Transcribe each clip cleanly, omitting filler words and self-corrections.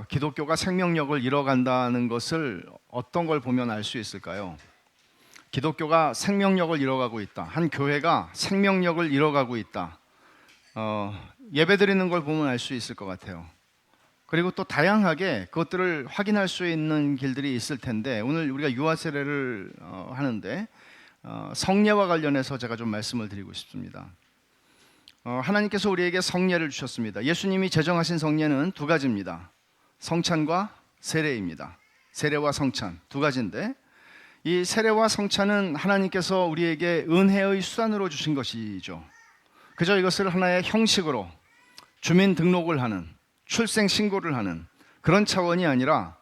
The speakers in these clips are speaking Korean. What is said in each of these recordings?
기독교가 생명력을 잃어간다는 것을 어떤 걸 보면 알 수 있을까요? 기독교가 생명력을 잃어가고 있다. 한 교회가 생명력을 잃어가고 있다. 예배드리는 걸 보면 알 수 있을 것 같아요. 그리고 또 다양하게 그것들을 확인할 수 있는 길들이 있을 텐데, 오늘 우리가 유아 세례를 하는데 성례와 관련해서 제가 좀 말씀을 드리고 싶습니다. 하나님께서 우리에게 성례를 주셨습니다. 예수님이 제정하신 성례는 두 가지입니다. 성찬과 세례입니다. 세례와 성찬 두 가지인데, 이 세례와 성찬은 하나님께서 우리에게 은혜의 수단으로 주신 것이죠. 그저 이것을 하나의 형식으로 주민등록을 하는, 출생신고를 하는 그런 차원이 아니라,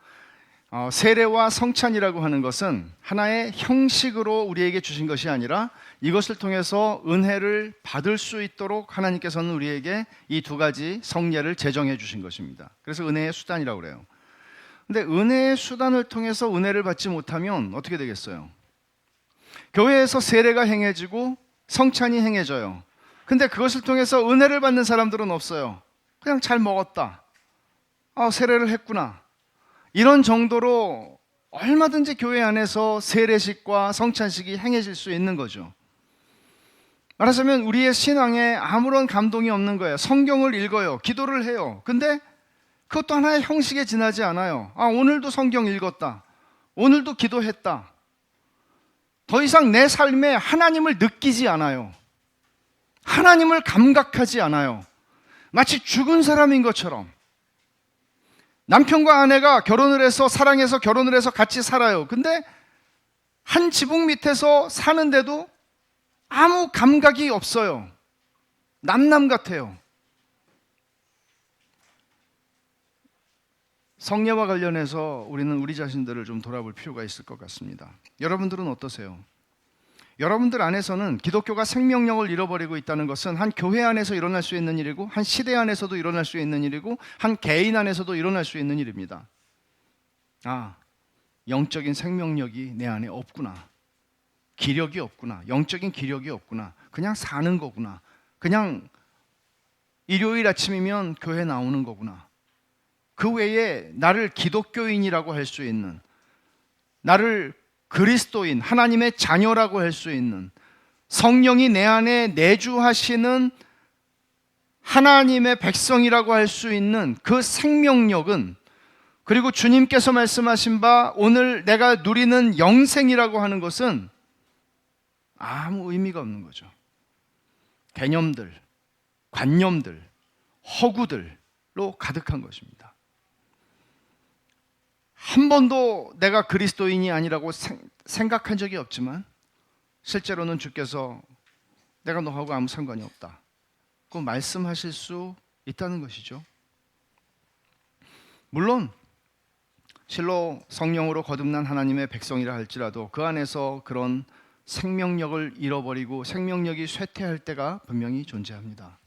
세례와 성찬이라고 하는 것은 하나의 형식으로 우리에게 주신 것이 아니라 이것을 통해서 은혜를 받을 수 있도록 하나님께서는 우리에게 이 두 가지 성례를 제정해 주신 것입니다. 그래서 은혜의 수단이라고 그래요. 근데 은혜의 수단을 통해서 은혜를 받지 못하면 어떻게 되겠어요? 교회에서 세례가 행해지고 성찬이 행해져요. 근데 그것을 통해서 은혜를 받는 사람들은 없어요. 그냥 잘 먹었다, 세례를 했구나, 이런 정도로 얼마든지 교회 안에서 세례식과 성찬식이 행해질 수 있는 거죠. 말하자면 우리의 신앙에 아무런 감동이 없는 거예요. 성경을 읽어요, 기도를 해요. 근데 그것도 하나의 형식에 지나지 않아요. 오늘도 성경 읽었다, 오늘도 기도했다. 더 이상 내 삶에 하나님을 느끼지 않아요. 하나님을 감각하지 않아요. 마치 죽은 사람인 것처럼. 남편과 아내가 결혼을 해서, 사랑해서 결혼을 해서 같이 살아요. 근데 한 지붕 밑에서 사는데도 아무 감각이 없어요. 남남 같아요. 성례와 관련해서 우리는 우리 자신들을 좀 돌아볼 필요가 있을 것 같습니다. 여러분들은 어떠세요? 여러분들 안에서는 기독교가 생명력을 잃어버리고 있다는 것은 한 교회 안에서 일어날 수 있는 일이고, 한 시대 안에서도 일어날 수 있는 일이고, 한 개인 안에서도 일어날 수 있는 일입니다. 영적인 생명력이 내 안에 없구나, 기력이 없구나, 영적인 기력이 없구나, 그냥 사는 거구나, 그냥 일요일 아침이면 교회 나오는 거구나, 그 외에 나를 기독교인이라고 할 수 있는, 나를 그리스도인, 하나님의 자녀라고 할 수 있는, 성령이 내 안에 내주하시는 하나님의 백성이라고 할 수 있는 그 생명력은, 그리고 주님께서 말씀하신 바 오늘 내가 누리는 영생이라고 하는 것은 아무 의미가 없는 거죠. 개념들, 관념들, 허구들로 가득한 것입니다. 한 번도 내가 그리스도인이 아니라고 생각한 적이 없지만, 실제로는 주께서 내가 너하고 아무 상관이 없다, 그 말씀하실 수 있다는 것이죠. 물론 실로 성령으로 거듭난 하나님의 백성이라 할지라도 그 안에서 그런 생명력을 잃어버리고 생명력이 쇠퇴할 때가 분명히 존재합니다.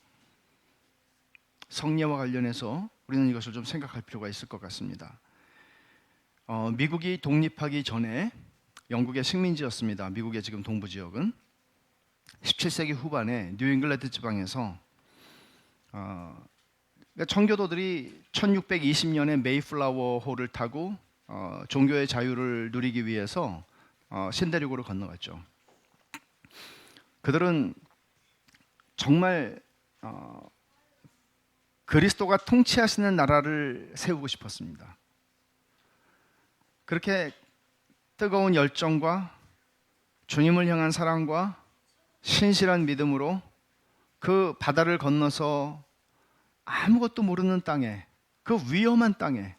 성례와 관련해서 우리는 이것을 좀 생각할 필요가 있을 것 같습니다. 미국이 독립하기 전에 영국의 식민지였습니다. 미국의 지금 동부 지역은 17세기 후반에 뉴잉글랜드 지방에서 청교도들이 1620년에 메이플라워 호를 타고 종교의 자유를 누리기 위해서 신대륙으로 건너갔죠. 그들은 정말 그리스도가 통치하시는 나라를 세우고 싶었습니다. 그렇게 뜨거운 열정과 주님을 향한 사랑과 신실한 믿음으로 그 바다를 건너서 아무것도 모르는 땅에, 그 위험한 땅에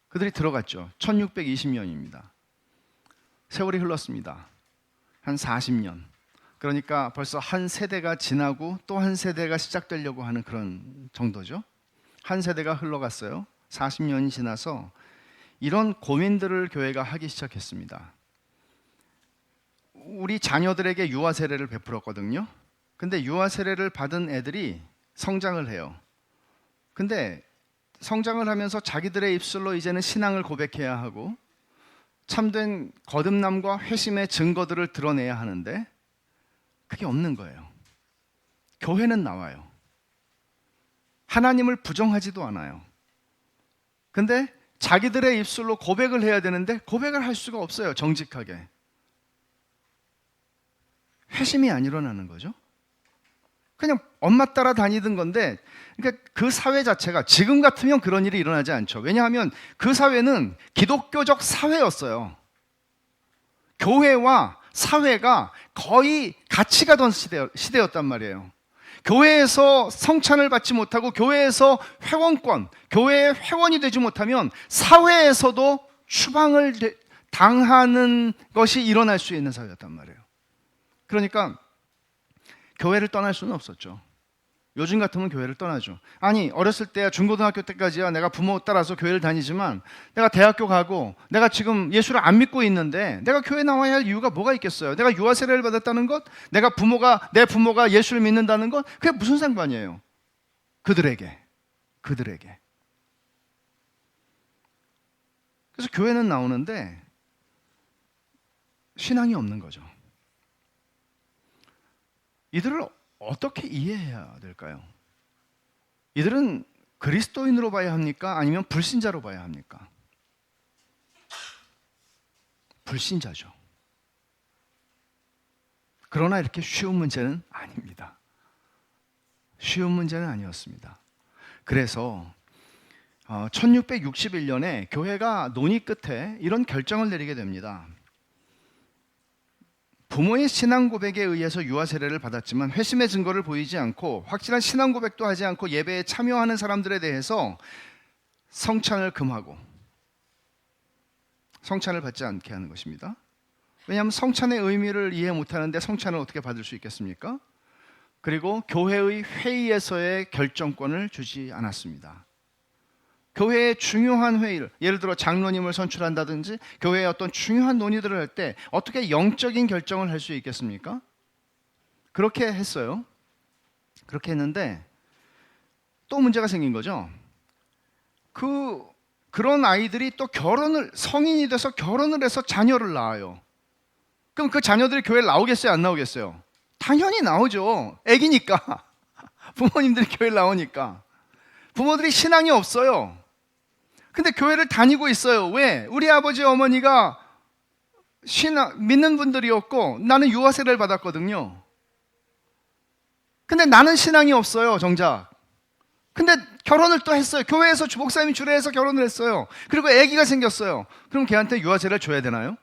그들이 들어갔죠. 1620년입니다. 세월이 흘렀습니다. 한 40년. 그러니까 벌써 한 세대가 지나고 또 한 세대가 시작되려고 하는 그런 정도죠. 한 세대가 흘러갔어요. 40년이 지나서 이런 고민들을 교회가 하기 시작했습니다. 우리 자녀들에게 유아 세례를 베풀었거든요. 근데 유아 세례를 받은 애들이 성장을 해요. 근데 성장을 하면서 자기들의 입술로 이제는 신앙을 고백해야 하고 참된 거듭남과 회심의 증거들을 드러내야 하는데 그게 없는 거예요. 교회는 나와요. 하나님을 부정하지도 않아요. 근데 자기들의 입술로 고백을 해야 되는데 고백을 할 수가 없어요. 정직하게. 회심이 안 일어나는 거죠. 그냥 엄마 따라 다니던 건데, 그러니까 그 사회 자체가 지금 같으면 그런 일이 일어나지 않죠. 왜냐하면 그 사회는 기독교적 사회였어요. 교회와 사회가 거의 같이 가던 시대였단 말이에요. 교회에서 성찬을 받지 못하고 교회에서 회원권, 교회의 회원이 되지 못하면 사회에서도 추방을 당하는 것이 일어날 수 있는 사회였단 말이에요. 그러니까 교회를 떠날 수는 없었죠. 요즘 같으면 교회를 떠나죠. 아니, 어렸을 때 중고등학교 때까지야 내가 부모 따라서 교회를 다니지만 내가 대학교 가고 내가 지금 예수를 안 믿고 있는데 내가 교회 나와야 할 이유가 뭐가 있겠어요? 내가 유아 세례를 받았다는 것, 내 부모가 예수를 믿는다는 것, 그게 무슨 상관이에요? 그들에게. 그래서 교회는 나오는데 신앙이 없는 거죠. 이들을 어떻게 이해해야 될까요? 이들은 그리스도인으로 봐야 합니까? 아니면 불신자로 봐야 합니까? 불신자죠. 그러나 이렇게 쉬운 문제는 아닙니다. 쉬운 문제는 아니었습니다. 그래서 1661년에 교회가 논의 끝에 이런 결정을 내리게 됩니다. 부모의 신앙 고백에 의해서 유아 세례를 받았지만 회심의 증거를 보이지 않고 확실한 신앙 고백도 하지 않고 예배에 참여하는 사람들에 대해서 성찬을 금하고 성찬을 받지 않게 하는 것입니다. 왜냐하면 성찬의 의미를 이해 못하는데 성찬을 어떻게 받을 수 있겠습니까? 그리고 교회의 회의에서의 결정권을 주지 않았습니다. 교회의 중요한 회의를, 예를 들어 장로님을 선출한다든지 교회의 어떤 중요한 논의들을 할 때 어떻게 영적인 결정을 할 수 있겠습니까? 그렇게 했어요. 그렇게 했는데 또 문제가 생긴 거죠. 그런 아이들이 또 성인이 돼서 결혼을 해서 자녀를 낳아요. 그럼 그 자녀들이 교회에 나오겠어요? 안 나오겠어요? 당연히 나오죠. 애기니까. 부모님들이 교회에 나오니까. 부모들이 신앙이 없어요. 근데 교회를 다니고 있어요. 왜? 우리 아버지 어머니가 믿는 분들이었고 나는 유아 세례를 받았거든요. 근데 나는 신앙이 없어요, 정작. 근데 결혼을 또 했어요. 교회에서 목사님이 주례해서 결혼을 했어요. 그리고 아기가 생겼어요. 그럼 걔한테 유아 세례를 줘야 되나요?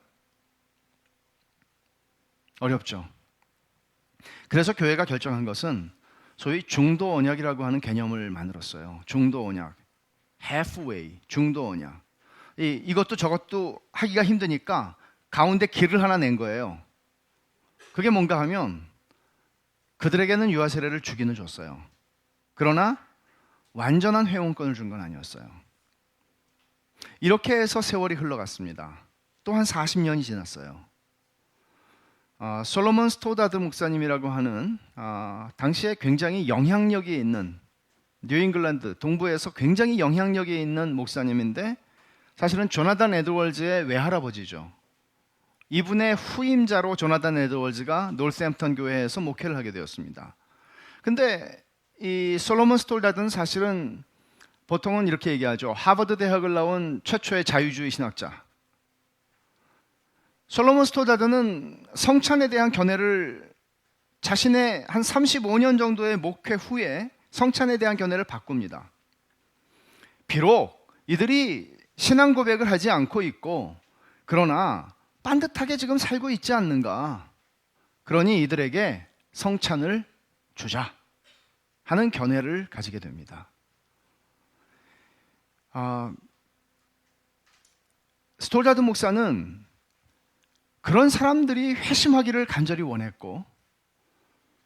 어렵죠. 그래서 교회가 결정한 것은 소위 중도 언약이라고 하는 개념을 만들었어요. 중도 언약, halfway, 중도 언약. 이것도 저것도 하기가 힘드니까 가운데 길을 하나 낸 거예요. 그게 뭔가 하면 그들에게는 유아 세례를 주기는 줬어요. 그러나 완전한 회원권을 준 건 아니었어요. 이렇게 해서 세월이 흘러갔습니다. 또 한 40년이 지났어요. 솔로몬 스토다드 목사님이라고 하는 당시에 굉장히 영향력이 있는 뉴잉글랜드 동부에서 굉장히 영향력이 있는 목사님인데 사실은 조나단 에드월즈의 외할아버지죠. 이분의 후임자로 조나단 에드월즈가 놀샘프턴 교회에서 목회를 하게 되었습니다. 근데 이 솔로몬 스토다드는 사실은 보통은 이렇게 얘기하죠. 하버드 대학을 나온 최초의 자유주의 신학자. 솔로몬 스토다드는 성찬에 대한 견해를 자신의 한 35년 정도의 목회 후에 성찬에 대한 견해를 바꿉니다. 비록 이들이 신앙 고백을 하지 않고 있고 그러나 반듯하게 지금 살고 있지 않는가. 그러니 이들에게 성찬을 주자 하는 견해를 가지게 됩니다. 스토다드 목사는 그런 사람들이 회심하기를 간절히 원했고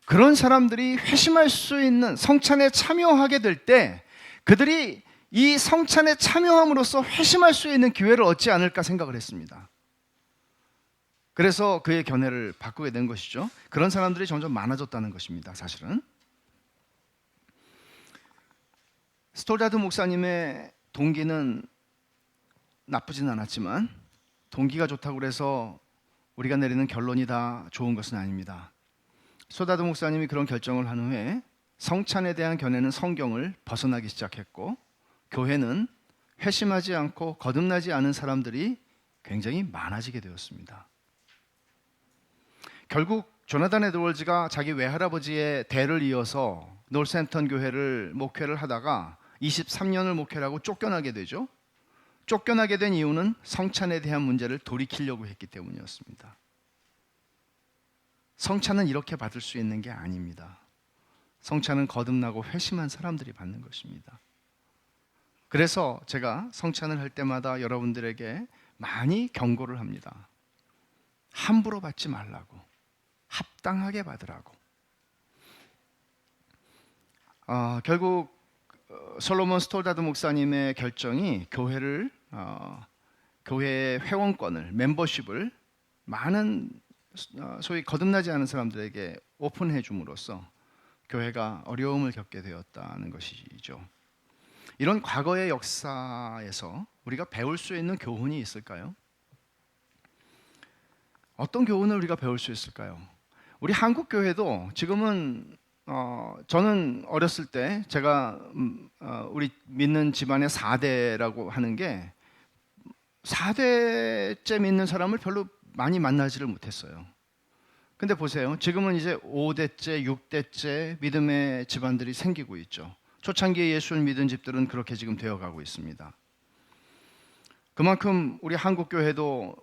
그런 사람들이 회심할 수 있는 성찬에 참여하게 될 때 그들이 이 성찬에 참여함으로써 회심할 수 있는 기회를 얻지 않을까 생각을 했습니다. 그래서 그의 견해를 바꾸게 된 것이죠. 그런 사람들이 점점 많아졌다는 것입니다. 사실은 스토다드 목사님의 동기는 나쁘진 않았지만 동기가 좋다고 그래서 우리가 내리는 결론이 다 좋은 것은 아닙니다. 스토다드 목사님이 그런 결정을 한 후에 성찬에 대한 견해는 성경을 벗어나기 시작했고 교회는 회심하지 않고 거듭나지 않은 사람들이 굉장히 많아지게 되었습니다. 결국 조나단 에드워즈가 자기 외할아버지의 대를 이어서 노스햄턴 교회를 목회를 하다가 23년을 목회를 하고 쫓겨나게 되죠. 쫓겨나게 된 이유는 성찬에 대한 문제를 돌이키려고 했기 때문이었습니다. 성찬은 이렇게 받을 수 있는 게 아닙니다. 성찬은 거듭나고 회심한 사람들이 받는 것입니다. 그래서 제가 성찬을 할 때마다 여러분들에게 많이 경고를 합니다. 함부로 받지 말라고, 합당하게 받으라고. 결국 솔로몬 스톨다드 목사님의 결정이 교회의 회원권을, 멤버십을 많은 소위 거듭나지 않은 사람들에게 오픈해 줌으로써 교회가 어려움을 겪게 되었다는 것이죠. 이런 과거의 역사에서 우리가 배울 수 있는 교훈이 있을까요? 어떤 교훈을 우리가 배울 수 있을까요? 우리 한국 교회도 지금은 저는 어렸을 때 제가 우리 믿는 집안의 4대라고 하는 게 4대째 믿는 사람을 별로 많이 만나지를 못했어요. 근데 보세요. 지금은 이제 5대째, 6대째 믿음의 집안들이 생기고 있죠. 초창기에 예수를 믿은 집들은 그렇게 지금 되어가고 있습니다. 그만큼 우리 한국 교회도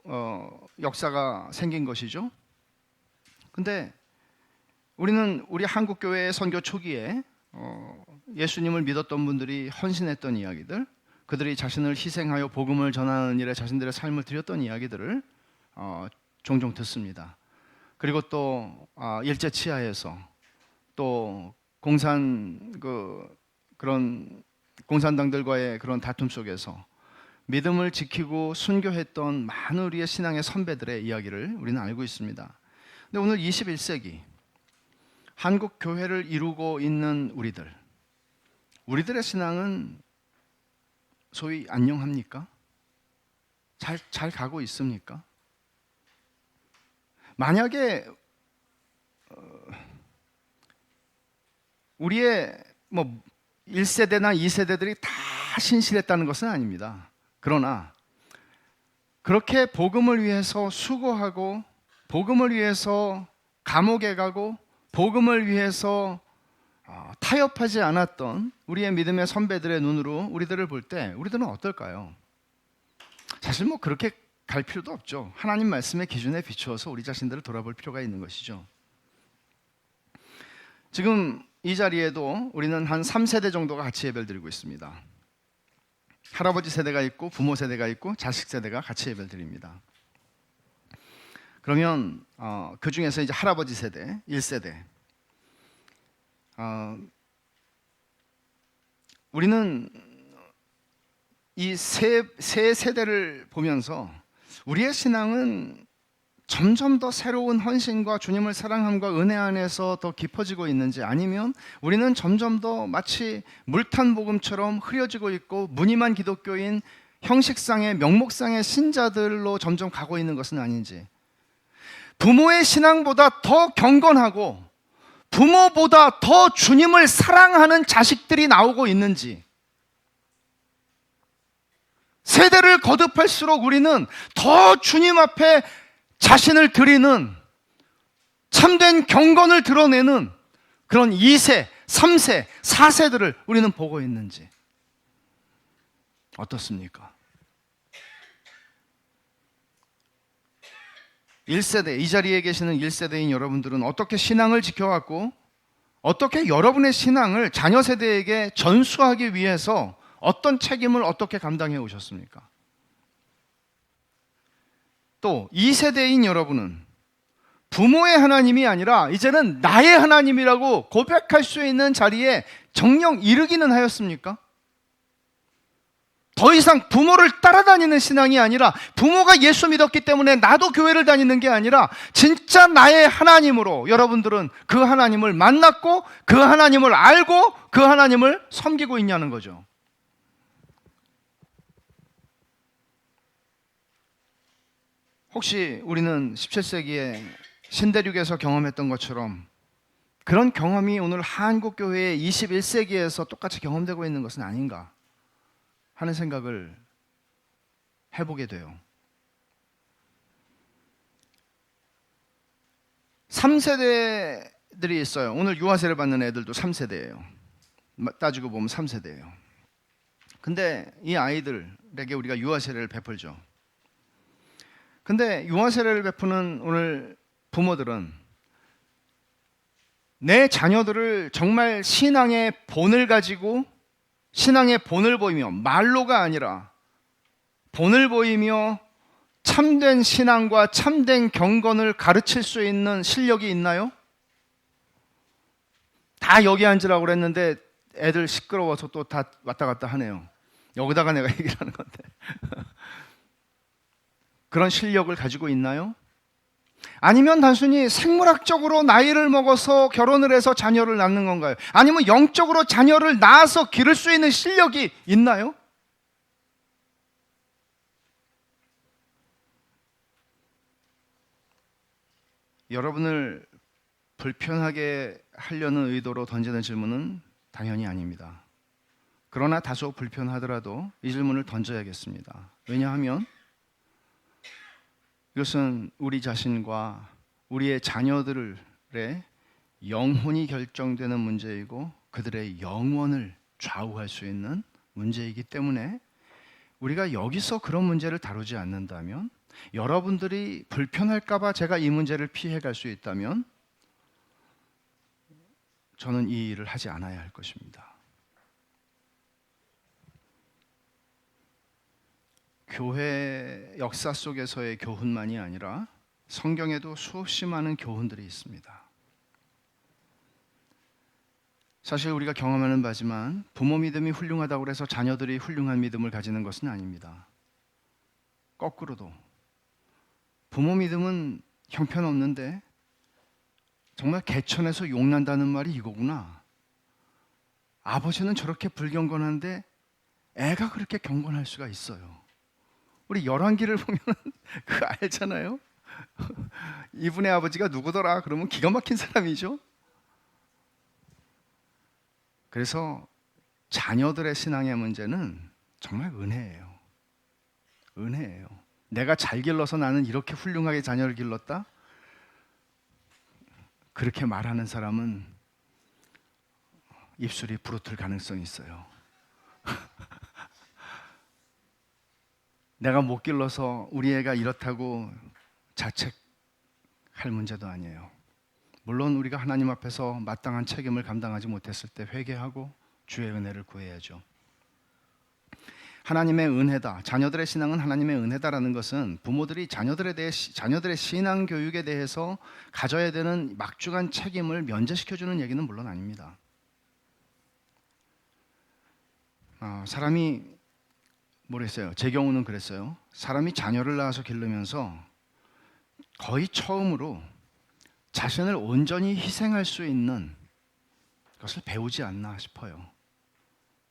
역사가 생긴 것이죠. 근데 우리는 우리 한국 교회의 선교 초기에 예수님을 믿었던 분들이 헌신했던 이야기들, 그들이 자신을 희생하여 복음을 전하는 일에 자신들의 삶을 드렸던 이야기들을 종종 듣습니다. 그리고 또 일제 치하에서 또 그런 공산당들과의 그런 다툼 속에서 믿음을 지키고 순교했던 많은 우리의 신앙의 선배들의 이야기를 우리는 알고 있습니다. 근데 오늘 21세기 한국 교회를 이루고 있는 우리들의 신앙은 소위 안녕합니까? 잘 가고 있습니까? 만약에 우리의 1세대나 2세대들이 다 신실했다는 것은 아닙니다. 그러나 그렇게 복음을 위해서 수고하고 복음을 위해서 감옥에 가고 복음을 위해서 타협하지 않았던 우리의 믿음의 선배들의 눈으로 우리들을 볼 때 우리들은 어떨까요? 사실 그렇게 갈 필요도 없죠. 하나님 말씀의 기준에 비추어서 우리 자신들을 돌아볼 필요가 있는 것이죠. 지금 이 자리에도 우리는 한 3세대 정도가 같이 예배를 드리고 있습니다. 할아버지 세대가 있고 부모 세대가 있고 자식 세대가 같이 예배를 드립니다. 그러면 그 중에서 이제 할아버지 세대, 1세대 우리는 이 세 세대를 보면서 우리의 신앙은 점점 더 새로운 헌신과 주님을 사랑함과 은혜 안에서 더 깊어지고 있는지, 아니면 우리는 점점 더 마치 물탄 복음처럼 흐려지고 있고 무늬만 기독교인 형식상의 명목상의 신자들로 점점 가고 있는 것은 아닌지, 부모의 신앙보다 더 경건하고 부모보다 더 주님을 사랑하는 자식들이 나오고 있는지, 세대를 거듭할수록 우리는 더 주님 앞에 자신을 드리는 참된 경건을 드러내는 그런 2세, 3세, 4세들을 우리는 보고 있는지 어떻습니까? 1세대, 이 자리에 계시는 1세대인 여러분들은 어떻게 신앙을 지켜왔고 어떻게 여러분의 신앙을 자녀 세대에게 전수하기 위해서 어떤 책임을 어떻게 감당해 오셨습니까? 또 2세대인 여러분은 부모의 하나님이 아니라 이제는 나의 하나님이라고 고백할 수 있는 자리에 정녕 이르기는 하였습니까? 더 이상 부모를 따라다니는 신앙이 아니라 부모가 예수 믿었기 때문에 나도 교회를 다니는 게 아니라 진짜 나의 하나님으로 여러분들은 그 하나님을 만났고 그 하나님을 알고 그 하나님을 섬기고 있냐는 거죠. 혹시 우리는 17세기에 신대륙에서 경험했던 것처럼 그런 경험이 오늘 한국교회의 21세기에서 똑같이 경험되고 있는 것은 아닌가 하는 생각을 해보게 돼요. 3세대들이 있어요. 오늘 유아세를 받는 애들도 3세대예요. 따지고 보면 3세대예요. 근데 이 아이들에게 우리가 유아세례를 베풀죠. 근데 유아세례를 베푸는 오늘 부모들은 내 자녀들을 정말 신앙의 본을 가지고 신앙의 본을 보이며, 말로가 아니라 본을 보이며 참된 신앙과 참된 경건을 가르칠 수 있는 실력이 있나요? 다 여기 앉으라고 그랬는데 애들 시끄러워서 또 다 왔다 갔다 하네요. 여기다가 내가 얘기를 하는 건데 그런 실력을 가지고 있나요? 아니면 단순히 생물학적으로 나이를 먹어서 결혼을 해서 자녀를 낳는 건가요? 아니면 영적으로 자녀를 낳아서 기를 수 있는 실력이 있나요? 여러분을 불편하게 하려는 의도로 던지는 질문은 당연히 아닙니다. 그러나 다소 불편하더라도 이 질문을 던져야겠습니다. 왜냐하면 이것은 우리 자신과 우리의 자녀들의 영혼이 결정되는 문제이고 그들의 영원을 좌우할 수 있는 문제이기 때문에 우리가 여기서 그런 문제를 다루지 않는다면, 여러분들이 불편할까 봐 제가 이 문제를 피해갈 수 있다면 저는 이 일을 하지 않아야 할 것입니다. 교회 역사 속에서의 교훈만이 아니라 성경에도 수없이 많은 교훈들이 있습니다. 사실 우리가 경험하는 바지만 부모 믿음이 훌륭하다고 해서 자녀들이 훌륭한 믿음을 가지는 것은 아닙니다. 거꾸로도 부모 믿음은 형편없는데 정말 개천에서 용난다는 말이 이거구나. 아버지는 저렇게 불경건한데 애가 그렇게 경건할 수가 있어요. 우리 열왕기를 보면 그거 알잖아요. 이분의 아버지가 누구더라? 그러면 기가 막힌 사람이죠. 그래서 자녀들의 신앙의 문제는 정말 은혜예요. 은혜예요. 내가 잘 길러서 나는 이렇게 훌륭하게 자녀를 길렀다? 그렇게 말하는 사람은 입술이 부르틀 가능성이 있어요. 내가 못 길러서 우리 애가 이렇다고 자책할 문제도 아니에요. 물론 우리가 하나님 앞에서 마땅한 책임을 감당하지 못했을 때 회개하고 주의 은혜를 구해야죠. 하나님의 은혜다. 자녀들의 신앙은 하나님의 은혜다라는 것은 부모들이 자녀들의 신앙 교육에 대해서 가져야 되는 막중한 책임을 면제시켜주는 얘기는 물론 아닙니다. 사람이 모르겠어요. 제 경우는 그랬어요. 사람이 자녀를 낳아서 기르면서 거의 처음으로 자신을 온전히 희생할 수 있는 것을 배우지 않나 싶어요.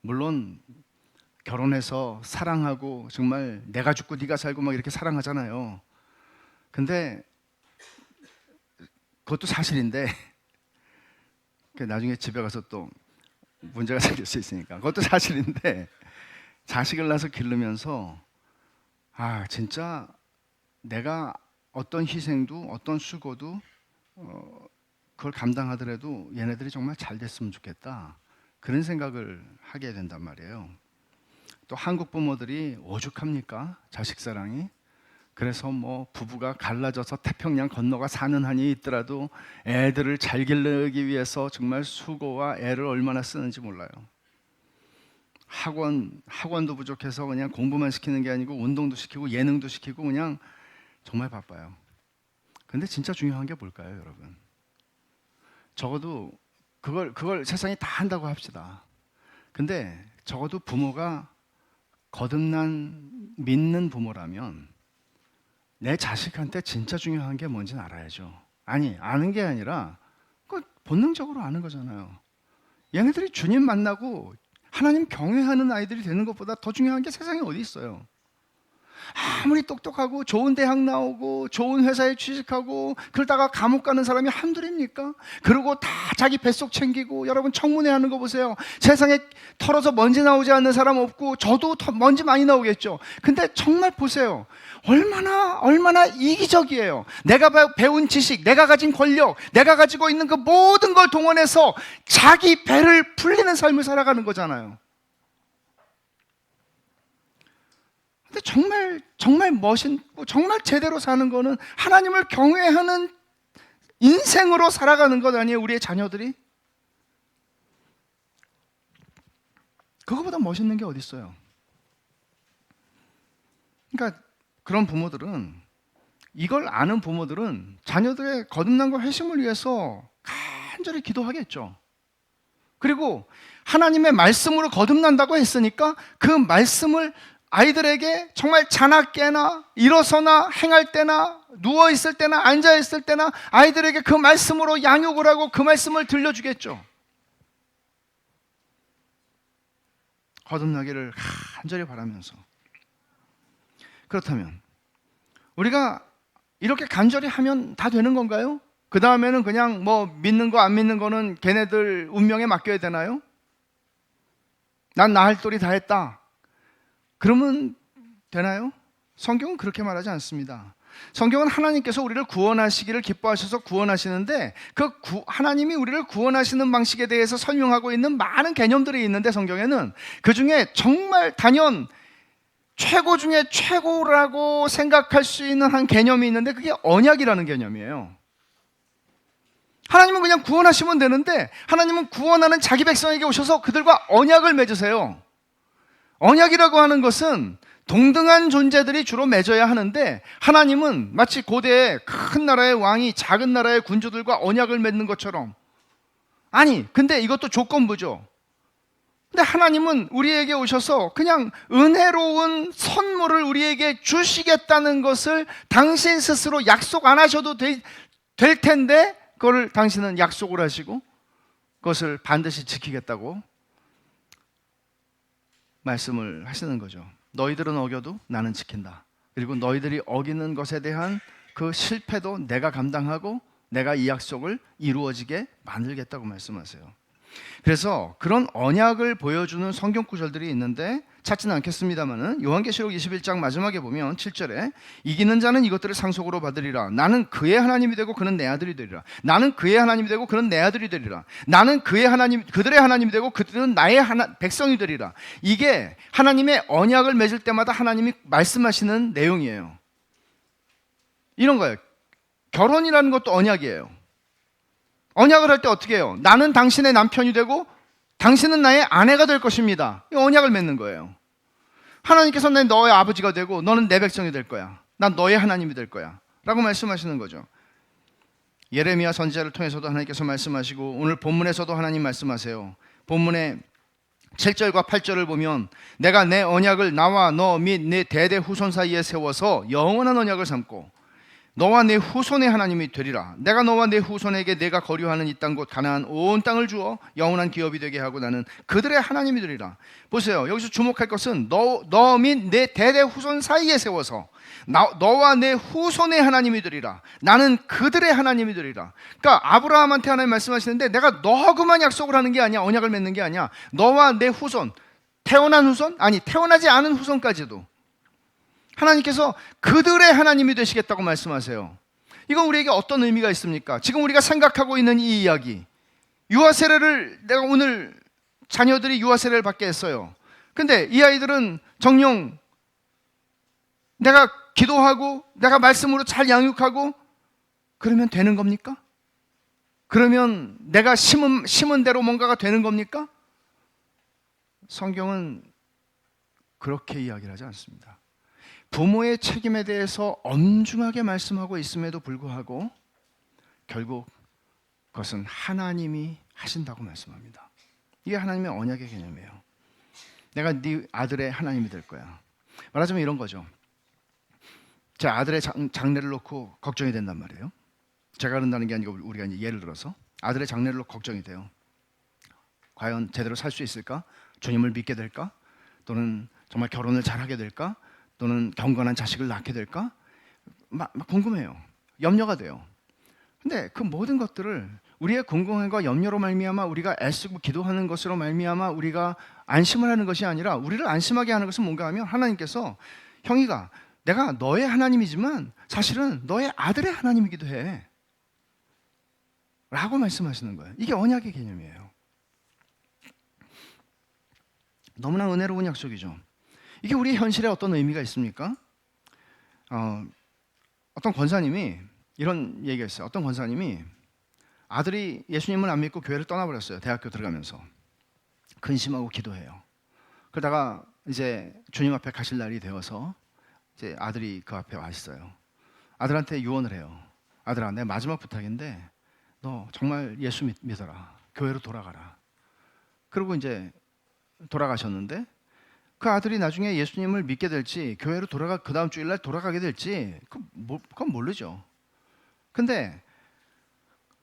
물론 결혼해서 사랑하고 정말 내가 죽고 네가 살고 막 이렇게 사랑하잖아요. 근데 그것도 사실인데 나중에 집에 가서 또 문제가 생길 수 있으니까 그것도 사실인데, 자식을 낳아서 기르면서 진짜 내가 어떤 희생도 어떤 수고도 그걸 감당하더라도 얘네들이 정말 잘 됐으면 좋겠다, 그런 생각을 하게 된단 말이에요. 또 한국 부모들이 오죽합니까? 자식 사랑이. 그래서 뭐 부부가 갈라져서 태평양 건너가 사는 한이 있더라도 애들을 잘 기르기 위해서 정말 수고와 애를 얼마나 쓰는지 몰라요. 학원도 부족해서 그냥 공부만 시키는 게 아니고 운동도 시키고 예능도 시키고 그냥 정말 바빠요. 근데 진짜 중요한 게 뭘까요, 여러분? 적어도 그걸 세상이 다 한다고 합시다. 근데 적어도 부모가 거듭난 믿는 부모라면 내 자식한테 진짜 중요한 게 뭔지는 알아야죠. 아는 게 아니라 본능적으로 아는 거잖아요. 얘네들이 주님 만나고 하나님 경외하는 아이들이 되는 것보다 더 중요한 게 세상에 어디 있어요. 아무리 똑똑하고 좋은 대학 나오고 좋은 회사에 취직하고 그러다가 감옥 가는 사람이 한둘입니까? 그리고 다 자기 뱃속 챙기고, 여러분 청문회 하는 거 보세요. 세상에 털어서 먼지 나오지 않는 사람 없고, 저도 먼지 많이 나오겠죠. 근데 정말 보세요. 얼마나 이기적이에요. 내가 배운 지식, 내가 가진 권력, 내가 가지고 있는 그 모든 걸 동원해서 자기 배를 불리는 삶을 살아가는 거잖아요. 근데 정말 멋있고 정말 제대로 사는 거는 하나님을 경외하는 인생으로 살아가는 것 아니에요, 우리의 자녀들이? 그거보다 멋있는 게 어디 있어요? 그러니까 그런 부모들은, 이걸 아는 부모들은 자녀들의 거듭남과 회심을 위해서 간절히 기도하겠죠. 그리고 하나님의 말씀으로 거듭난다고 했으니까 그 말씀을 아이들에게 정말 자나깨나 일어서나 행할 때나 누워있을 때나 앉아있을 때나 아이들에게 그 말씀으로 양육을 하고 그 말씀을 들려주겠죠. 거듭나기를 간절히 바라면서. 그렇다면 우리가 이렇게 간절히 하면 다 되는 건가요? 그 다음에는 그냥 뭐 믿는 거 안 믿는 거는 걔네들 운명에 맡겨야 되나요? 난 나 할 도리 다 했다, 그러면 되나요? 성경은 그렇게 말하지 않습니다. 성경은 하나님께서 우리를 구원하시기를 기뻐하셔서 구원하시는데, 그 하나님이 우리를 구원하시는 방식에 대해서 설명하고 있는 많은 개념들이 있는데, 성경에는 그 중에 정말 단연 최고 중에 최고라고 생각할 수 있는 한 개념이 있는데, 그게 언약이라는 개념이에요. 하나님은 그냥 구원하시면 되는데, 하나님은 구원하는 자기 백성에게 오셔서 그들과 언약을 맺으세요. 언약이라고 하는 것은 동등한 존재들이 주로 맺어야 하는데, 하나님은 마치 고대의 큰 나라의 왕이 작은 나라의 군주들과 언약을 맺는 것처럼, 아니 근데 이것도 조건부죠. 근데 하나님은 우리에게 오셔서 그냥 은혜로운 선물을 우리에게 주시겠다는 것을 당신 스스로 약속 안 하셔도 될 텐데, 그걸 당신은 약속을 하시고 그것을 반드시 지키겠다고 말씀을 하시는 거죠. 너희들은 어겨도 나는 지킨다. 그리고 너희들이 어기는 것에 대한 그 실패도 내가 감당하고 내가 이 약속을 이루어지게 만들겠다고 말씀하세요. 그래서 그런 언약을 보여주는 성경 구절들이 있는데 찾지는 않겠습니다만은, 요한계시록 21장 마지막에 보면 7절에 이기는 자는 이것들을 상속으로 받으리라. 나는 그의 하나님이 되고 그는 내 아들이 되리라. 나는 그의 하나님이 되고 그는 내 아들이 되리라. 나는 그들의 하나님이 되고 그들은 나의 백성이 되리라. 이게 하나님의 언약을 맺을 때마다 하나님이 말씀하시는 내용이에요. 이런 거예요. 결혼이라는 것도 언약이에요. 언약을 할 때 어떻게 해요? 나는 당신의 남편이 되고 당신은 나의 아내가 될 것입니다. 이 언약을 맺는 거예요. 하나님께서 너의 아버지가 되고 너는 내 백성이 될 거야. 난 너의 하나님이 될 거야 라고 말씀하시는 거죠. 예레미야 선지자를 통해서도 하나님께서 말씀하시고, 오늘 본문에서도 하나님 말씀하세요. 본문의 7절과 8절을 보면, 내가 내 언약을 나와 너 및 내 대대 후손 사이에 세워서 영원한 언약을 삼고 너와 내 후손의 하나님이 되리라. 내가 너와 내 후손에게 내가 거류하는 이 땅 곧 가나안 온 땅을 주어 영원한 기업이 되게 하고 나는 그들의 하나님이 되리라. 보세요. 여기서 주목할 것은 너 및 내 대대 후손 사이에 세워서 너와 내 후손의 하나님이 되리라. 나는 그들의 하나님이 되리라. 그러니까 아브라함한테 하나님 말씀하시는데, 내가 너하고만 약속을 하는 게 아니야, 언약을 맺는 게 아니야. 너와 내 후손, 태어난 후손, 아니 태어나지 않은 후손까지도 하나님께서 그들의 하나님이 되시겠다고 말씀하세요. 이건 우리에게 어떤 의미가 있습니까? 지금 우리가 생각하고 있는 이 이야기, 유아 세례를, 내가 오늘 자녀들이 유아 세례를 받게 했어요. 근데 이 아이들은 정녕 내가 기도하고 내가 말씀으로 잘 양육하고 그러면 되는 겁니까? 그러면 내가 심은 대로 뭔가가 되는 겁니까? 성경은 그렇게 이야기를 하지 않습니다. 부모의 책임에 대해서 엄중하게 말씀하고 있음에도 불구하고 결국 그것은 하나님이 하신다고 말씀합니다. 이게 하나님의 언약의 개념이에요. 내가 네 아들의 하나님이 될 거야. 말하자면 이런 거죠. 제 아들의 장래를 놓고 걱정이 된단 말이에요. 제가 그런다는 게 아니고 우리가 이제 예를 들어서 아들의 장래를 놓고 걱정이 돼요. 과연 제대로 살 수 있을까? 주님을 믿게 될까? 또는 정말 결혼을 잘하게 될까? 또는 경건한 자식을 낳게 될까? 막 궁금해요. 염려가 돼요. 근데 그 모든 것들을 우리의 궁금함과 염려로 말미암아 우리가 애쓰고 기도하는 것으로 말미암아 우리가 안심을 하는 것이 아니라, 우리를 안심하게 하는 것은 뭔가 하면 하나님께서 형이가 내가 너의 하나님이지만 사실은 너의 아들의 하나님이기도 해 라고 말씀하시는 거예요. 이게 언약의 개념이에요. 너무나 은혜로운 약속이죠. 이게 우리 현실에 어떤 의미가 있습니까? 어떤 권사님이 이런 얘기가 있어요. 어떤 권사님이 아들이 예수님을 안 믿고 교회를 떠나버렸어요. 대학교 들어가면서. 근심하고 기도해요. 그러다가 이제 주님 앞에 가실 날이 되어서 이제 아들이 그 앞에 와 있어요. 아들한테 유언을 해요. 아들아, 내 마지막 부탁인데 너 정말 예수 믿어라. 교회로 돌아가라. 그리고 이제 돌아가셨는데, 그 아들이 나중에 예수님을 믿게 될지 교회로 그 다음 주일날 돌아가게 될지 그건 모르죠. 근데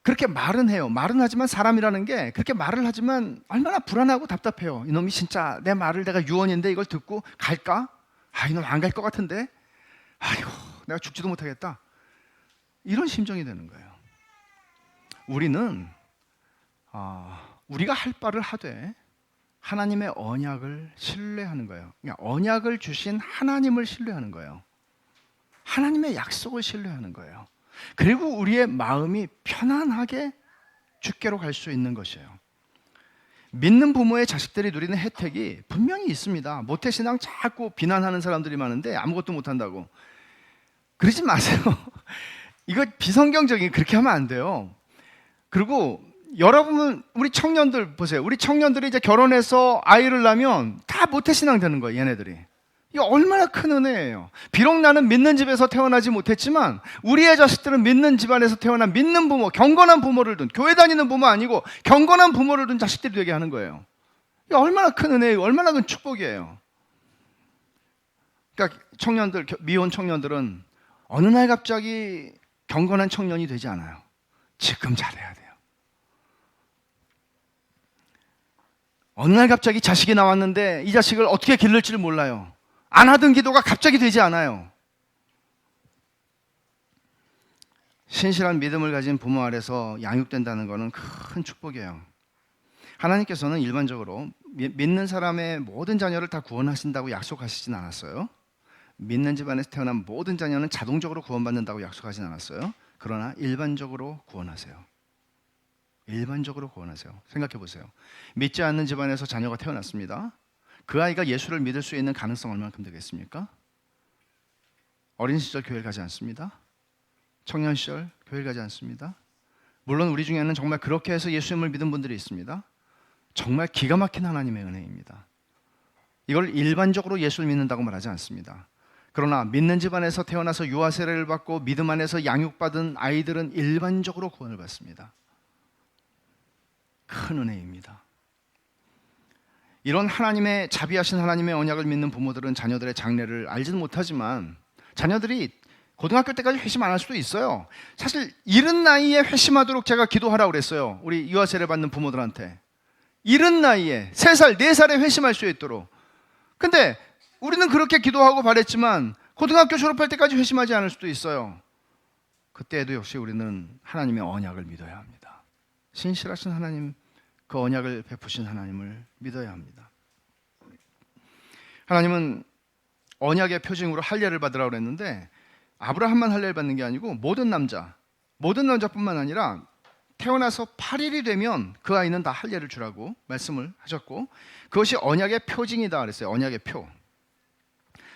그렇게 말은 해요. 말은 하지만 사람이라는 게 그렇게 말을 하지만 얼마나 불안하고 답답해요. 이놈이 진짜 내 말을, 내가 유언인데 이걸 듣고 갈까? 이놈 안 갈 것 같은데? 아이고, 내가 죽지도 못하겠다. 이런 심정이 되는 거예요. 우리는 우리가 할 바를 하되 하나님의 언약을 신뢰하는 거예요. 그러니까 언약을 주신 하나님을 신뢰하는 거예요. 하나님의 약속을 신뢰하는 거예요. 그리고 우리의 마음이 편안하게 주께로 갈 수 있는 것이에요. 믿는 부모의 자식들이 누리는 혜택이 분명히 있습니다. 모태신앙 자꾸 비난하는 사람들이 많은데 아무것도 못한다고. 그러지 마세요. 이거 비성경적인, 그렇게 하면 안 돼요. 그리고 여러분, 우리 청년들 보세요. 우리 청년들이 이제 결혼해서 아이를 낳으면 다 모태신앙 되는 거예요, 얘네들이. 이게 얼마나 큰 은혜예요. 비록 나는 믿는 집에서 태어나지 못했지만 우리의 자식들은 믿는 집안에서 태어난 믿는 부모, 경건한 부모를 둔, 교회 다니는 부모 아니고 경건한 부모를 둔 자식들이 되게 하는 거예요. 이게 얼마나 큰 은혜예요. 얼마나 큰 축복이에요. 그러니까 청년들, 미혼 청년들은 어느 날 갑자기 경건한 청년이 되지 않아요. 지금 잘해야 돼요. 어느 날 갑자기 자식이 나왔는데 이 자식을 어떻게 기를지를 몰라요. 안 하던 기도가 갑자기 되지 않아요. 신실한 믿음을 가진 부모 아래서 양육된다는 것은 큰 축복이에요. 하나님께서는 일반적으로 믿는 사람의 모든 자녀를 다 구원하신다고 약속하시진 않았어요. 믿는 집안에서 태어난 모든 자녀는 자동적으로 구원받는다고 약속하진 않았어요. 그러나 일반적으로 구원하세요. 일반적으로 구원하세요. 생각해 보세요. 믿지 않는 집안에서 자녀가 태어났습니다. 그 아이가 예수를 믿을 수 있는 가능성 얼마만큼 되겠습니까? 어린 시절 교회를 가지 않습니다. 청년 시절 교회를 가지 않습니다. 물론 우리 중에는 정말 그렇게 해서 예수님을 믿은 분들이 있습니다. 정말 기가 막힌 하나님의 은혜입니다. 이걸 일반적으로 예수를 믿는다고 말하지 않습니다. 그러나 믿는 집안에서 태어나서 유아 세례를 받고 믿음 안에서 양육받은 아이들은 일반적으로 구원을 받습니다. 큰 은혜입니다. 이런 하나님의 자비하신 하나님의 언약을 믿는 부모들은 자녀들의 장래를 알지는 못하지만 자녀들이 고등학교 때까지 회심 안 할 수도 있어요. 사실 이른 나이에 회심하도록 제가 기도하라고 그랬어요. 우리 유아 세례 받는 부모들한테. 이른 나이에 3살, 4살에 회심할 수 있도록. 근데 우리는 그렇게 기도하고 바랬지만 고등학교 졸업할 때까지 회심하지 않을 수도 있어요. 그때에도 역시 우리는 하나님의 언약을 믿어야 합니다. 신실하신 하나님, 그 언약을 베푸신 하나님을 믿어야 합니다. 하나님은 언약의 표징으로 할례를 받으라고 그랬는데 아브라함만 할례를 받는 게 아니고 모든 남자뿐만 아니라 태어나서 8일이 되면 그 아이는 다 할례를 주라고 말씀을 하셨고, 그것이 언약의 표징이다 그랬어요. 언약의 표.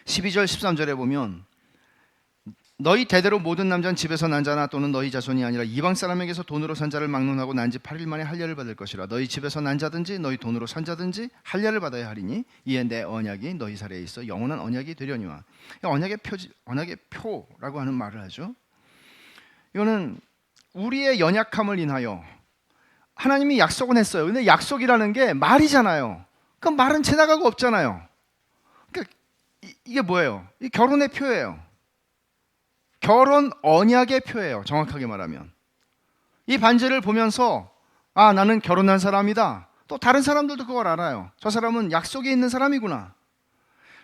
12절 13절에 보면 너희 대대로 모든 남자는 집에서 난 자나 또는 너희 자손이 아니라 이방 사람에게서 돈으로 산 자를 막론하고 난 지 8일 만에 할례를 받을 것이라. 너희 집에서 난 자든지 너희 돈으로 산 자든지 할례를 받아야 하리니 이에 내 언약이 너희 사이에 있어 영원한 언약이 되려니와. 언약의 표라고 하는 말을 하죠. 이거는 우리의 연약함을 인하여 하나님이 약속은 했어요. 근데 약속이라는 게 말이잖아요. 그 말은 지나가고 없잖아요. 그러니까 이게 뭐예요? 이 결혼의 표예요. 결혼 언약의 표예요. 정확하게 말하면. 이 반지를 보면서 나는 결혼한 사람이다. 또 다른 사람들도 그걸 알아요. 저 사람은 약속이 있는 사람이구나.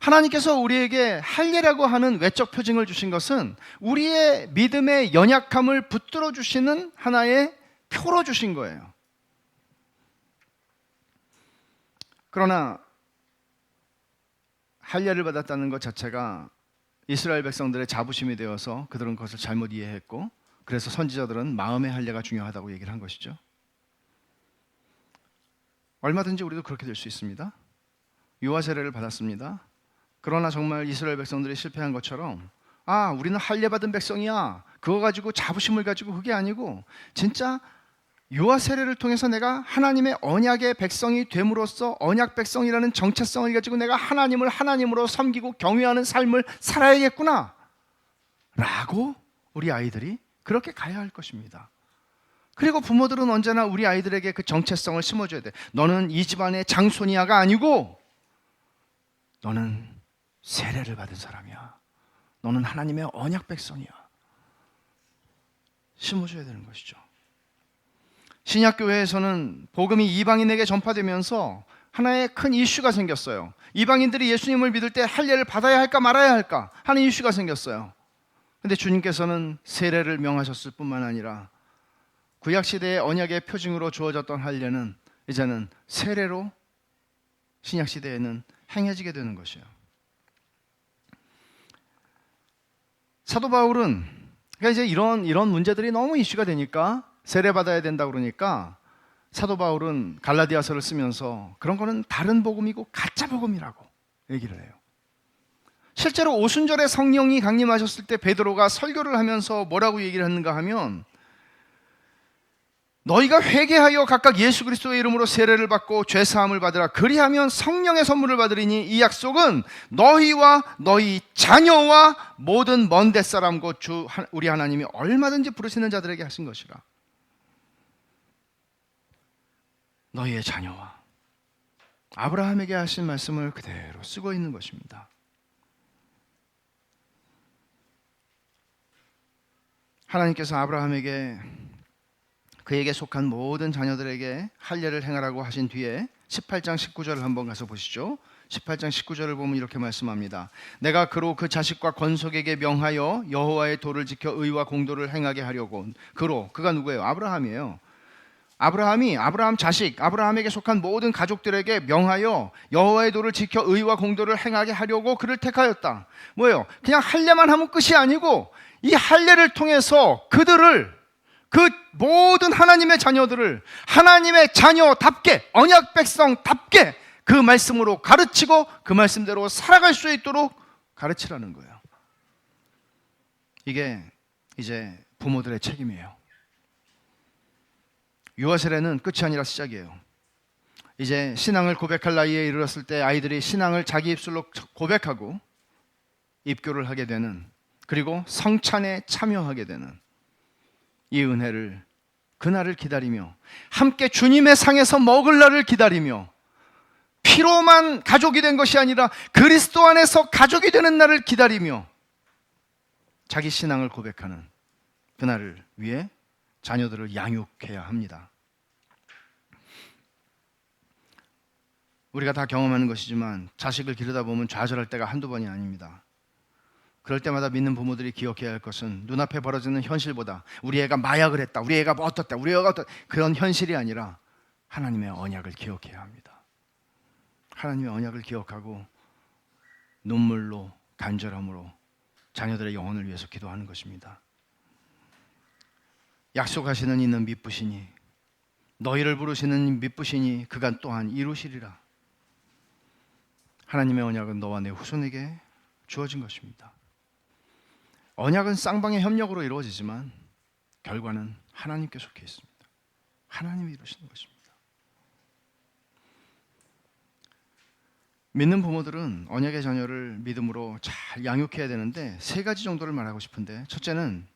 하나님께서 우리에게 할례라고 하는 외적 표징을 주신 것은 우리의 믿음의 연약함을 붙들어 주시는 하나의 표로 주신 거예요. 그러나 할례를 받았다는 것 자체가 이스라엘 백성들의 자부심이 되어서 그들은 그것을 잘못 이해했고, 그래서 선지자들은 마음의 할례가 중요하다고 얘기를 한 것이죠. 얼마든지 우리도 그렇게 될 수 있습니다. 유아 세례를 받았습니다. 그러나 정말 이스라엘 백성들이 실패한 것처럼, 우리는 할례 받은 백성이야, 그거 가지고 자부심을 가지고, 그게 아니고 진짜 유아 세례를 통해서 내가 하나님의 언약의 백성이 됨으로써 언약 백성이라는 정체성을 가지고 내가 하나님을 하나님으로 섬기고 경외하는 삶을 살아야겠구나 라고 우리 아이들이 그렇게 가야 할 것입니다. 그리고 부모들은 언제나 우리 아이들에게 그 정체성을 심어줘야 돼. 너는 이 집안의 장손이야가 아니고 너는 세례를 받은 사람이야, 너는 하나님의 언약 백성이야, 심어줘야 되는 것이죠. 신약교회에서는 복음이 이방인에게 전파되면서 하나의 큰 이슈가 생겼어요. 이방인들이 예수님을 믿을 때 할례를 받아야 할까 말아야 할까 하는 이슈가 생겼어요. 그런데 주님께서는 세례를 명하셨을 뿐만 아니라 구약시대의 언약의 표징으로 주어졌던 할례는 이제는 세례로 신약시대에는 행해지게 되는 것이에요. 사도 바울은 그러니까 이제 이런 문제들이 너무 이슈가 되니까 세례 받아야 된다 그러니까 사도 바울은 갈라디아서를 쓰면서 그런 거는 다른 복음이고 가짜 복음이라고 얘기를 해요. 실제로 오순절에 성령이 강림하셨을 때 베드로가 설교를 하면서 뭐라고 얘기를 했는가 하면, 너희가 회개하여 각각 예수 그리스도의 이름으로 세례를 받고 죄사함을 받으라. 그리하면 성령의 선물을 받으리니 이 약속은 너희와 너희 자녀와 모든 먼 데사람 곧 주 우리 하나님이 얼마든지 부르시는 자들에게 하신 것이라. 너희의 자녀와 아브라함에게 하신 말씀을 그대로 쓰고 있는 것입니다. 하나님께서 아브라함에게 그에게 속한 모든 자녀들에게 할례를 행하라고 하신 뒤에 18장 19절을 한번 가서 보시죠. 18장 19절을 보면 이렇게 말씀합니다. 내가 그로 그 자식과 건속에게 명하여 여호와의 도를 지켜 의와 공도를 행하게 하려고. 그가 누구예요? 아브라함이에요. 아브라함 자식, 아브라함에게 속한 모든 가족들에게 명하여 여호와의 도를 지켜 의와 공도를 행하게 하려고 그를 택하였다. 뭐예요? 그냥 할례만 하면 끝이 아니고 이 할례를 통해서 그들을, 그 모든 하나님의 자녀들을 하나님의 자녀답게, 언약 백성답게 그 말씀으로 가르치고 그 말씀대로 살아갈 수 있도록 가르치라는 거예요. 이게 이제 부모들의 책임이에요. 유아 세례는 끝이 아니라 시작이에요. 이제 신앙을 고백할 나이에 이르렀을 때 아이들이 신앙을 자기 입술로 고백하고 입교를 하게 되는, 그리고 성찬에 참여하게 되는 이 은혜를, 그날을 기다리며 함께 주님의 상에서 먹을 날을 기다리며 피로만 가족이 된 것이 아니라 그리스도 안에서 가족이 되는 날을 기다리며 자기 신앙을 고백하는 그날을 위해 자녀들을 양육해야 합니다. 우리가 다 경험하는 것이지만 자식을 기르다 보면 좌절할 때가 한두 번이 아닙니다. 그럴 때마다 믿는 부모들이 기억해야 할 것은 눈앞에 벌어지는 현실보다 우리 애가 마약을 했다, 우리 애가 뭐 어떻다, 우리 애가 어떻다, 그런 현실이 아니라 하나님의 언약을 기억해야 합니다. 하나님의 언약을 기억하고 눈물로, 간절함으로 자녀들의 영혼을 위해서 기도하는 것입니다. 약속하시는 이는 미쁘시니, 너희를 부르시는 미쁘시니 그가 또한 이루시리라. 하나님의 언약은 너와 내 후손에게 주어진 것입니다. 언약은 쌍방의 협력으로 이루어지지만 결과는 하나님께 속해 있습니다. 하나님이 이루시는 것입니다. 믿는 부모들은 언약의 자녀를 믿음으로 잘 양육해야 되는데 세 가지 정도를 말하고 싶은데, 첫째는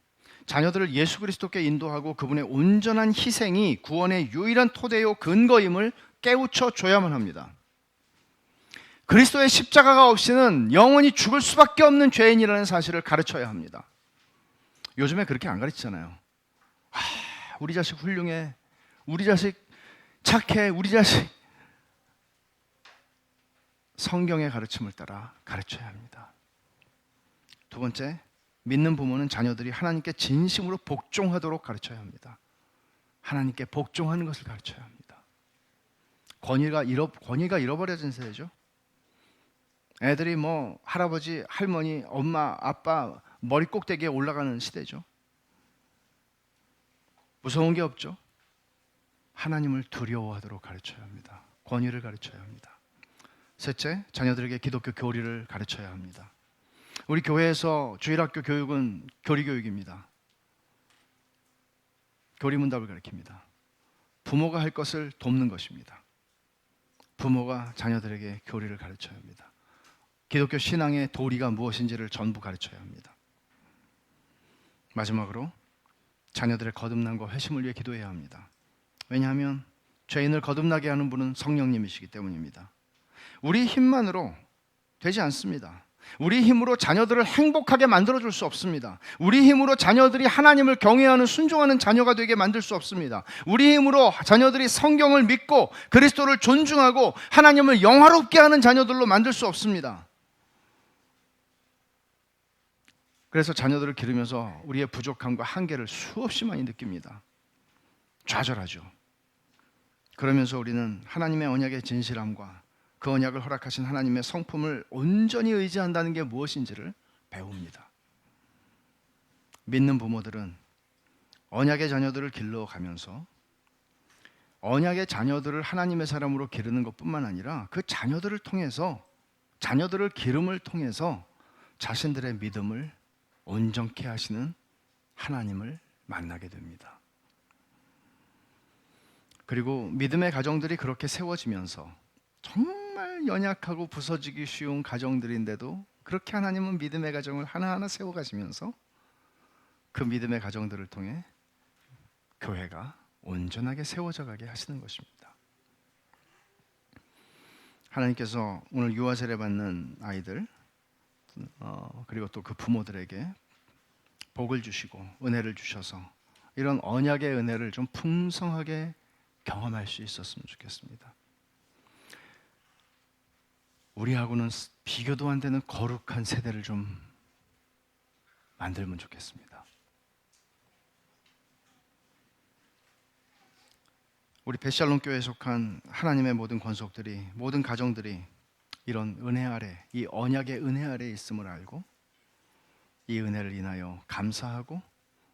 자녀들을 예수 그리스도께 인도하고 그분의 온전한 희생이 구원의 유일한 토대요 근거임을 깨우쳐 줘야만 합니다. 그리스도의 십자가가 없이는 영원히 죽을 수밖에 없는 죄인이라는 사실을 가르쳐야 합니다. 요즘에 그렇게 안 가르치잖아요. 우리 자식 훌륭해, 우리 자식 착해, 우리 자식 성경의 가르침을 따라 가르쳐야 합니다. 두 번째, 믿는 부모는 자녀들이 하나님께 진심으로 복종하도록 가르쳐야 합니다. 하나님께 복종하는 것을 가르쳐야 합니다. 권위가 잃어버려진 세대죠. 애들이 뭐 할아버지, 할머니, 엄마, 아빠 머리 꼭대기에 올라가는 시대죠. 무서운 게 없죠. 하나님을 두려워하도록 가르쳐야 합니다. 권위를 가르쳐야 합니다. 셋째, 자녀들에게 기독교 교리를 가르쳐야 합니다. 우리 교회에서 주일학교 교육은 교리교육입니다. 교리문답을 가르칩니다. 부모가 할 것을 돕는 것입니다. 부모가 자녀들에게 교리를 가르쳐야 합니다. 기독교 신앙의 도리가 무엇인지를 전부 가르쳐야 합니다. 마지막으로 자녀들의 거듭남과 회심을 위해 기도해야 합니다. 왜냐하면 죄인을 거듭나게 하는 분은 성령님이시기 때문입니다. 우리 힘만으로 되지 않습니다. 우리 힘으로 자녀들을 행복하게 만들어줄 수 없습니다. 우리 힘으로 자녀들이 하나님을 경외하는 순종하는 자녀가 되게 만들 수 없습니다. 우리 힘으로 자녀들이 성경을 믿고 그리스도를 존중하고 하나님을 영화롭게 하는 자녀들로 만들 수 없습니다. 그래서 자녀들을 기르면서 우리의 부족함과 한계를 수없이 많이 느낍니다. 좌절하죠. 그러면서 우리는 하나님의 언약의 진실함과 그 언약을 허락하신 하나님의 성품을 온전히 의지한다는 게 무엇인지를 배웁니다. 믿는 부모들은 언약의 자녀들을 길러가면서 언약의 자녀들을 하나님의 사람으로 기르는 것뿐만 아니라 그 자녀들을 통해서, 자녀들을 기름을 통해서 자신들의 믿음을 온전케 하시는 하나님을 만나게 됩니다. 그리고 믿음의 가정들이 그렇게 세워지면서 정말 연약하고 부서지기 쉬운 가정들인데도 그렇게 하나님은 믿음의 가정을 하나하나 세워가시면서 그 믿음의 가정들을 통해 교회가 온전하게 세워져 가게 하시는 것입니다. 하나님께서 오늘 유아 세례 받는 아이들 그리고 또 그 부모들에게 복을 주시고 은혜를 주셔서 이런 언약의 은혜를 좀 풍성하게 경험할 수 있었으면 좋겠습니다. 우리하고는 비교도 안 되는 거룩한 세대를 좀 만들면 좋겠습니다. 우리 베샬롬 교회에 속한 하나님의 모든 권속들이, 모든 가정들이 이런 은혜 아래, 이 언약의 은혜 아래 있음을 알고 이 은혜를 인하여 감사하고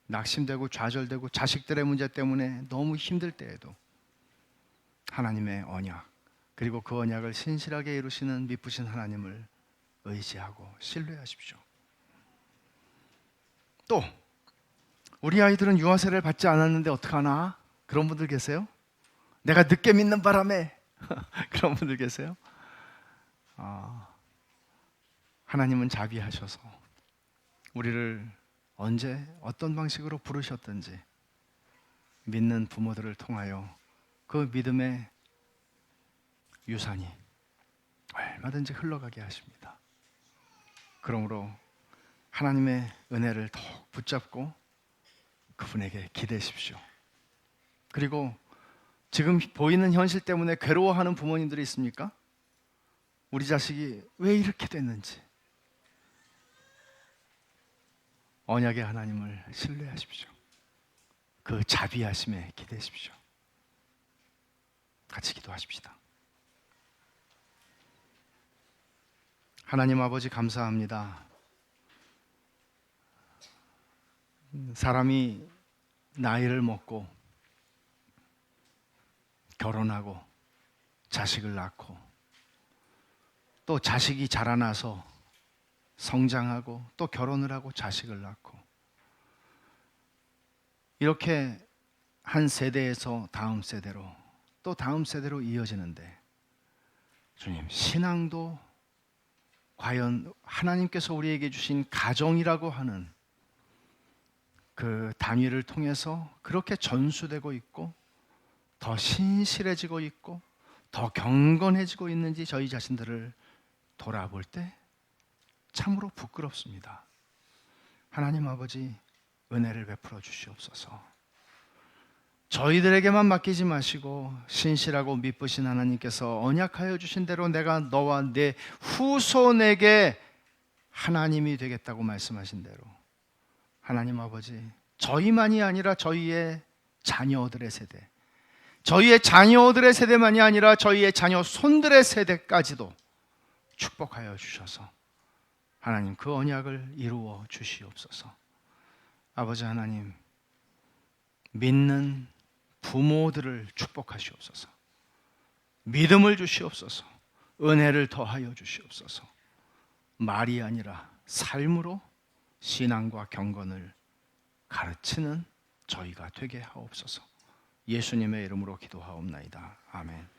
낙심되고 좌절되고 자식들의 문제 때문에 너무 힘들 때에도 하나님의 언약, 그리고 그 언약을 신실하게 이루시는 미쁘신 하나님을 의지하고 신뢰하십시오. 또 우리 아이들은 유아 세례를 받지 않았는데 어떡하나? 그런 분들 계세요? 내가 늦게 믿는 바람에 그런 분들 계세요? 하나님은 자비하셔서 우리를 언제 어떤 방식으로 부르셨든지 믿는 부모들을 통하여 그 믿음의 유산이 얼마든지 흘러가게 하십니다. 그러므로 하나님의 은혜를 더욱 붙잡고 그분에게 기대십시오. 그리고 지금 보이는 현실 때문에 괴로워하는 부모님들이 있습니까? 우리 자식이 왜 이렇게 됐는지 언약의 하나님을 신뢰하십시오. 그 자비하심에 기대십시오. 같이 기도하십시다. 하나님 아버지 감사합니다. 사람이 나이를 먹고 결혼하고 자식을 낳고 또 자식이 자라나서 성장하고 또 결혼을 하고 자식을 낳고 이렇게 한 세대에서 다음 세대로 또 다음 세대로 이어지는데 주님, 신앙도 과연 하나님께서 우리에게 주신 가정이라고 하는 그 단위를 통해서 그렇게 전수되고 있고 더 신실해지고 있고 더 경건해지고 있는지 저희 자신들을 돌아볼 때 참으로 부끄럽습니다. 하나님 아버지 은혜를 베풀어 주시옵소서. 저희들에게만 맡기지 마시고 신실하고 미쁘신 하나님께서 언약하여 주신 대로 내가 너와 내 후손에게 하나님이 되겠다고 말씀하신 대로 하나님 아버지, 저희만이 아니라 저희의 자녀들의 세대, 저희의 자녀들의 세대만이 아니라 저희의 자녀 손들의 세대까지도 축복하여 주셔서 하나님 그 언약을 이루어 주시옵소서. 아버지 하나님, 믿는 부모들을 축복하시옵소서. 믿음을 주시옵소서. 은혜를 더하여 주시옵소서. 말이 아니라 삶으로 신앙과 경건을 가르치는 저희가 되게 하옵소서. 예수님의 이름으로 기도하옵나이다. 아멘.